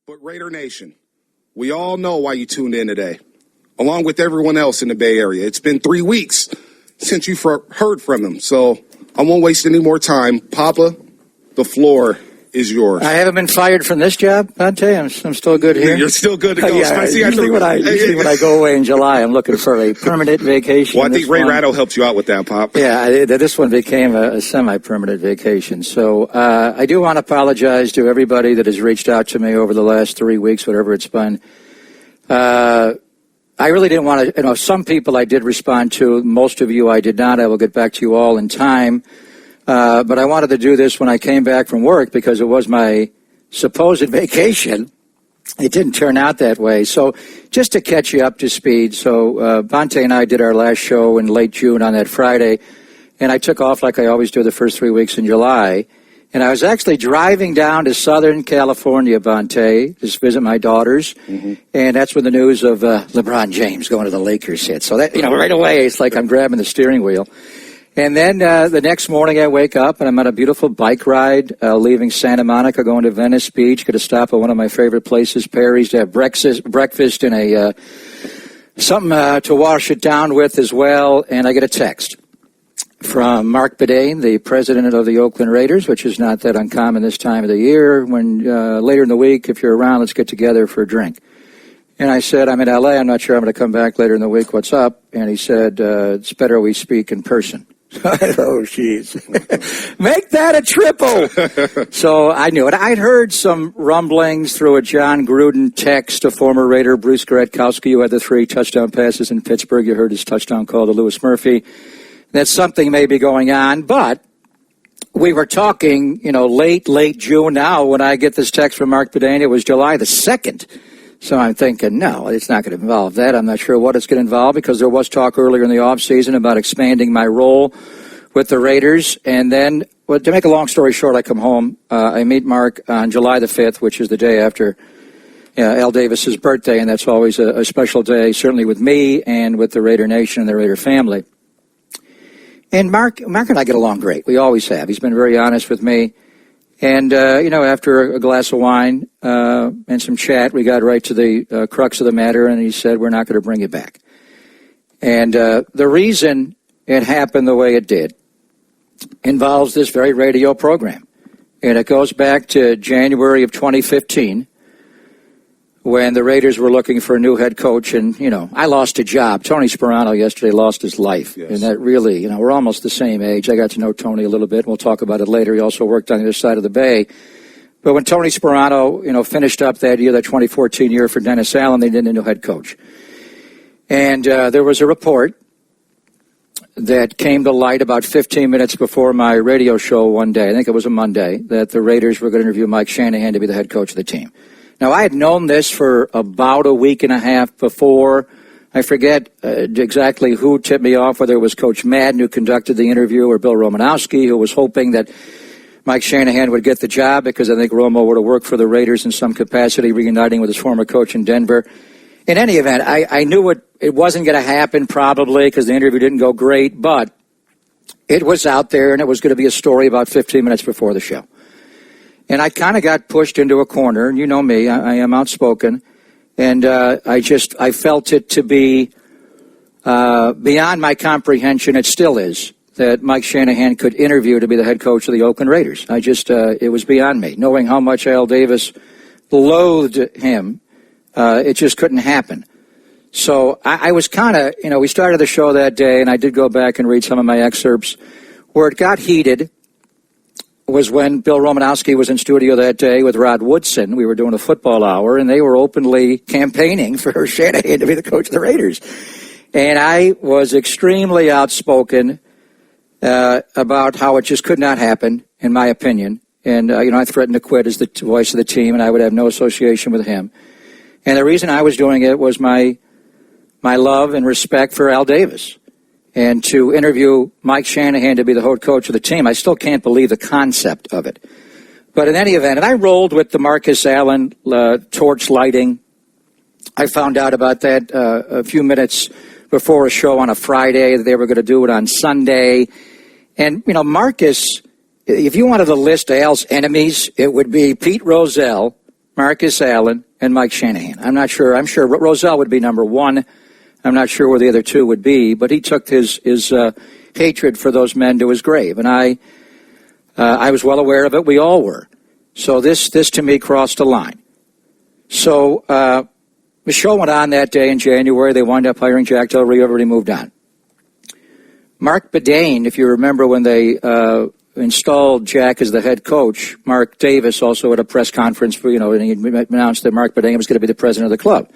But Raider Nation, we all know why you tuned in today, along with everyone else in the Bay Area. It's been 3 weeks since you've heard from them, so I won't waste any more time. Papa, the floor is yours. I haven't been fired from this job, Dante. I'm still good here. You're still good to go. Usually when I go away in July, I'm looking for a permanent vacation. Well, I think Ray Ratto helped you out with that, Pop. Yeah, this one became a semi-permanent vacation. So I do want to apologize to everybody that has reached out to me over the last 3 weeks, whatever it's been. I really didn't want to, some people I did respond to. Most of you I did not. I will get back to you all in time. But I wanted to do this when I came back from work because it was my supposed vacation. It didn't turn out that way. So just to catch you up to speed, so Bonte and I did our last show in late June on that Friday, and I took off like I always do the first 3 weeks in July. And I was actually driving down to Southern California, Bonte, to visit my daughters, and that's when the news of LeBron James going to the Lakers hit. So that, right away, it's like I'm grabbing the steering wheel. And then the next morning I wake up and I'm on a beautiful bike ride leaving Santa Monica, going to Venice Beach, going to stop at one of my favorite places, Perry's, to have breakfast and a something to wash it down with as well. And I get a text from Mark Bedane, the president of the Oakland Raiders, which is not that uncommon this time of the year. When later in the week, if you're around, let's get together for a drink. And I said, I'm in L.A. I'm not sure I'm going to come back later in the week. What's up? And he said, it's better we speak in person. Oh, jeez. Make that a triple. So I knew it. I'd heard some rumblings through a Jon Gruden text to former Raider Bruce Gretkowski, who had the 3 touchdown passes in Pittsburgh. You heard his touchdown call to Lewis Murphy. That something may be going on, but we were talking, late June now when I get this text from Mark Bedane. It was July the 2nd. So I'm thinking, no, it's not going to involve that. I'm not sure what it's going to involve because there was talk earlier in the offseason about expanding my role with the Raiders. And then, to make a long story short, I come home. I meet Mark on July the 5th, which is the day after Al Davis's birthday, and that's always a special day, certainly with me and with the Raider Nation and the Raider family. And Mark and I get along great. We always have. He's been very honest with me. And, after a glass of wine and some chat, we got right to the crux of the matter, and he said, we're not going to bring you back. And the reason it happened the way it did involves this very radio program. And it goes back to January of 2015 when the Raiders were looking for a new head coach. And, I lost a job. Tony Sparano yesterday lost his life. Yes. And that really, we're almost the same age. I got to know Tony a little bit. We'll talk about it later. He also worked on the other side of the Bay. But when Tony Sparano, finished up that year, that 2014 year for Dennis Allen, they needed a new head coach. And there was a report that came to light about 15 minutes before my radio show one day, I think it was a Monday, that the Raiders were going to interview Mike Shanahan to be the head coach of the team. Now, I had known this for about a week and a half before. I forget exactly who tipped me off, whether it was Coach Madden who conducted the interview or Bill Romanowski, who was hoping that Mike Shanahan would get the job because I think Romo would have worked for the Raiders in some capacity, reuniting with his former coach in Denver. In any event, I knew it wasn't going to happen probably because the interview didn't go great, but it was out there and it was going to be a story about 15 minutes before the show. And I kind of got pushed into a corner, and you know me, I am outspoken, and I felt it to be beyond my comprehension, it still is, that Mike Shanahan could interview to be the head coach of the Oakland Raiders. It was beyond me. Knowing how much Al Davis loathed him, it just couldn't happen. So I was kind of, we started the show that day, and I did go back and read some of my excerpts. Where it got heated was when Bill Romanowski was in studio that day with Rod Woodson. We were doing a football hour, and they were openly campaigning for Shanahan to be the coach of the Raiders. And I was extremely outspoken about how it just could not happen, in my opinion. And, I threatened to quit as the voice of the team, and I would have no association with him. And the reason I was doing it was my love and respect for Al Davis. And to interview Mike Shanahan to be the head coach of the team, I still can't believe the concept of it. But in any event, and I rolled with the Marcus Allen torch lighting. I found out about that a few minutes before a show on a Friday. They were going to do it on Sunday. And, Marcus, if you wanted to list Al's enemies, it would be Pete Rozelle, Marcus Allen, and Mike Shanahan. I'm sure Rozelle would be number one. I'm not sure where the other two would be, but he took his hatred for those men to his grave, and I was well aware of it. We all were. So this to me crossed a line. So the show went on that day in January. They wound up hiring Jack Del Rio. Everybody moved on. Mark Bedane, if you remember when they installed Jack as the head coach, Mark Davis also at a press conference, and he announced that Mark Bedane was going to be the president of the club.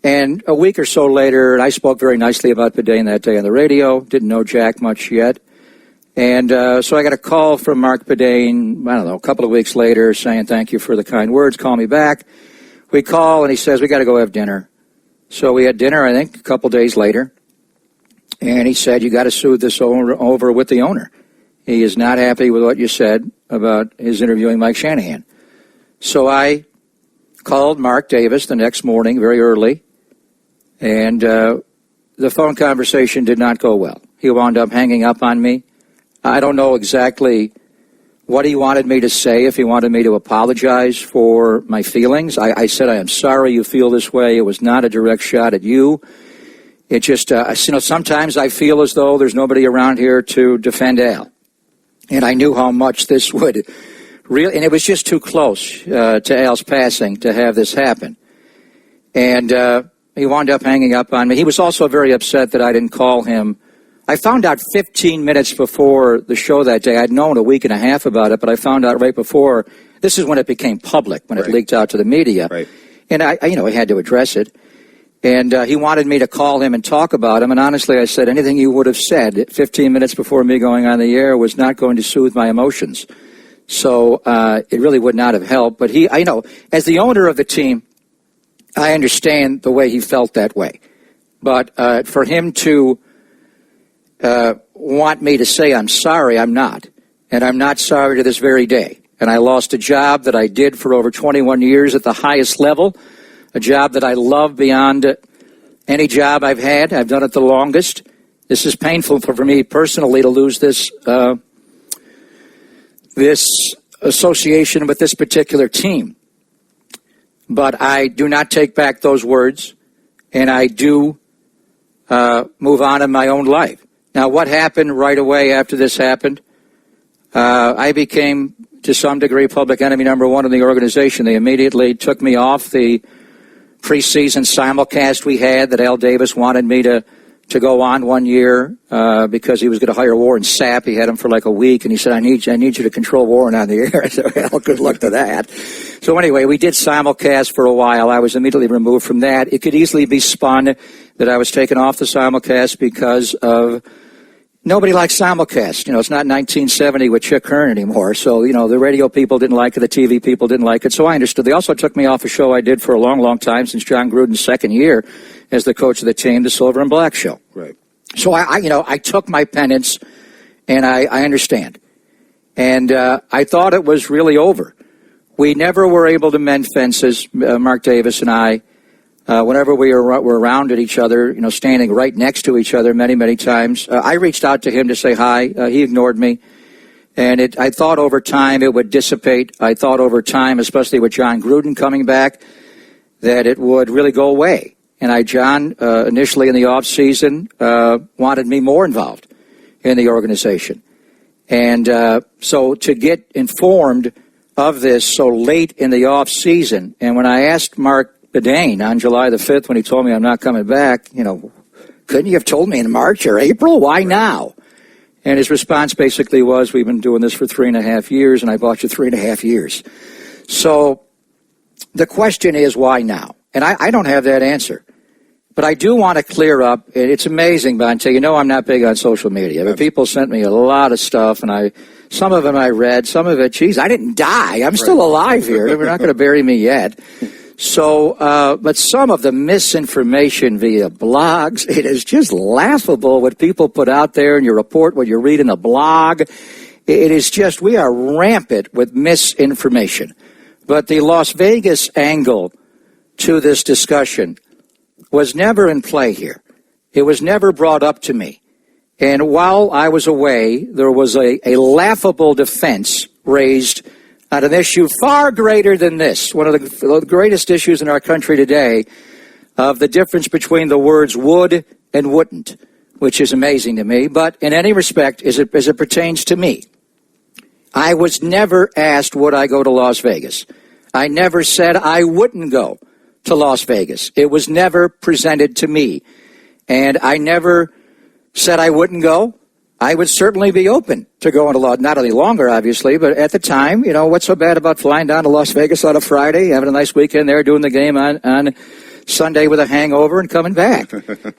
And a week or so later, and I spoke very nicely about Bedane that day on the radio, didn't know Jack much yet. And so I got a call from Mark Bedane, I don't know, a couple of weeks later saying, thank you for the kind words, call me back. We call, and he says, we got to go have dinner. So we had dinner, I think, a couple days later. And he said, you got to smooth this over with the owner. He is not happy with what you said about his interviewing Mike Shanahan. So I called Mark Davis the next morning, very early, and the phone conversation did not go well. He wound up hanging up on me. I don't know exactly what he wanted me to say, if he wanted me to apologize for my feelings. I said, I am sorry you feel this way. It was not a direct shot at you. It just, sometimes I feel as though there's nobody around here to defend Al. And I knew how much this would really, and it was just too close to Al's passing to have this happen. And he wound up hanging up on me. He was also very upset that I didn't call him. I found out 15 minutes before the show that day. I'd known a week and a half about it, but I found out right before. This is when it became public, when it leaked out to the media. Right. And I had to address it. And he wanted me to call him and talk about him. And honestly, I said, anything you would have said 15 minutes before me going on the air was not going to soothe my emotions. So it really would not have helped. But as the owner of the team, I understand the way he felt that way. But for him to want me to say I'm sorry, I'm not. And I'm not sorry to this very day. And I lost a job that I did for over 21 years at the highest level. A job that I love beyond any job I've had. I've done it the longest. This is painful for me personally to lose this association with this particular team. But I do not take back those words, and I do move on in my own life. Now, what happened right away after this happened? I became, to some degree, public enemy number one in the organization. They immediately took me off the preseason simulcast we had that Al Davis wanted me to go on 1 year because he was going to hire Warren Sapp. He had him for like a week, and he said, I need you to control Warren on the air. I said, well, good luck to that. So anyway, we did simulcast for a while. I was immediately removed from that. It could easily be spun that I was taken off the simulcast because of nobody likes simulcast. It's not 1970 with Chick Hearn anymore. So, the radio people didn't like it. The TV people didn't like it. So I understood. They also took me off a show I did for a long, long time since Jon Gruden's second year as the coach of the team, the Silver and Black Show. Right. So I took my penance, and I understand. And I thought it was really over. We never were able to mend fences, Mark Davis and I. Whenever we were around at each other, standing right next to each other many, many times, I reached out to him to say hi. He ignored me. And I thought over time it would dissipate. I thought over time, especially with Jon Gruden coming back, that it would really go away. And John, initially in the off season, wanted me more involved in the organization. And so to get informed of this so late in the off season, and when I asked Mark Bedane on July the 5th when he told me I'm not coming back, couldn't you have told me in March or April? Why now? And his response basically was, we've been doing this for 3.5 years, and I bought you 3.5 years. So the question is, why now? And I don't have that answer. But I do want to clear up, and it's amazing, Bonte, I'm not big on social media, but people sent me a lot of stuff, and some of them I read, some of it, geez, I didn't die. I'm still alive here. They're not going to bury me yet. So, but some of the misinformation via blogs, it is just laughable what people put out there, and you report what you read in the blog. It is just, we are rampant with misinformation. But the Las Vegas angle to this discussion was never in play here. It was never brought up to me. And while I was away, there was a laughable defense raised on an issue far greater than this, one of the greatest issues in our country today, of the difference between the words would and wouldn't, which is amazing to me. But in any respect, as it pertains to me, I was never asked would I go to Las Vegas. I never said I wouldn't go to Las Vegas. It was never presented to me. And I never said I wouldn't go. I would certainly be open to going to not any longer, obviously, but at the time, what's so bad about flying down to Las Vegas on a Friday, having a nice weekend there, doing the game on Sunday with a hangover and coming back?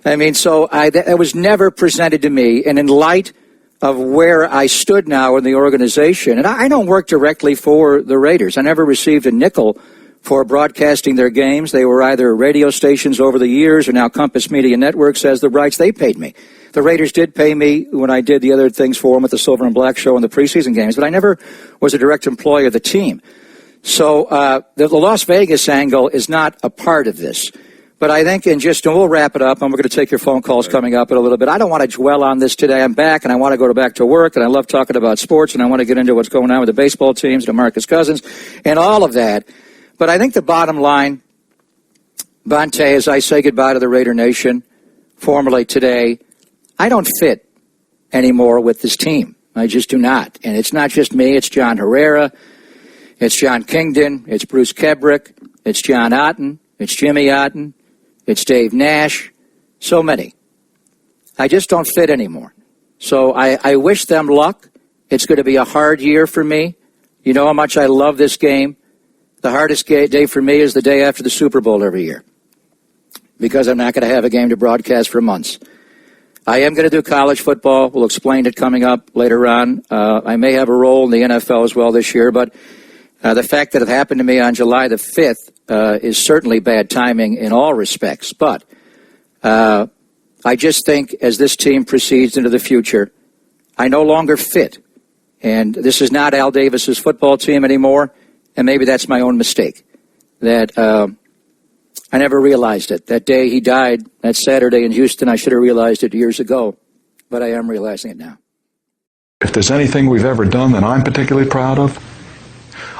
I mean, so that was never presented to me. And in light of where I stood now in the organization, and I don't work directly for the Raiders. I never received a nickel for broadcasting their games. They were either radio stations over the years or now Compass Media Networks has the rights. They paid me. The Raiders did pay me when I did the other things for them at the Silver and Black Show and the preseason games, but I never was a direct employee of the team. So the Las Vegas angle is not a part of this. But I think, and we'll wrap it up, and we're going to take your phone calls coming up in a little bit. I don't want to dwell on this today. I'm back, and I want to go back to work, and I love talking about sports, and I want to get into what's going on with the baseball teams, DeMarcus Cousins, and all of that. But I think the bottom line, Bonte, as I say goodbye to the Raider Nation formally today, I don't fit anymore with this team. I just do not. And it's not just me. It's John Herrera. It's John Kingdon. It's Bruce Kebrick. It's John Otten. It's Jimmy Otten. It's Dave Nash. So many. I just don't fit anymore. So I wish them luck. It's going to be a hard year for me. You know how much I love this game. The hardest day for me is the day after the Super Bowl every year, because I'm not going to have a game to broadcast for months. I am going to do college football. We'll explain it coming up later on. I may have a role in the NFL as well this year, but the fact that it happened to me on July the 5th is certainly bad timing in all respects. But I just think as this team proceeds into the future, I no longer fit. And this is not Al Davis's football team anymore, and maybe that's my own mistake, that I never realized it. That day he died, that Saturday in Houston, I should have realized it years ago, but I am realizing it now. If there's anything we've ever done that I'm particularly proud of,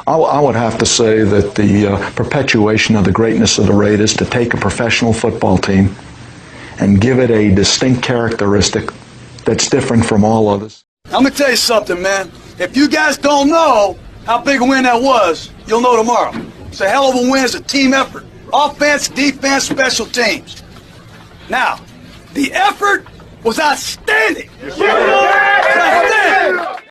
I would have to say that the perpetuation of the greatness of the Raiders, to take a professional football team and give it a distinct characteristic that's different from all others. I'm going to tell you something, man. If you guys don't know how big a win that was, you'll know tomorrow. It's a hell of a win. It's a team effort. Offense, defense, special teams. Now, the effort was outstanding. Yes, sir. Outstanding.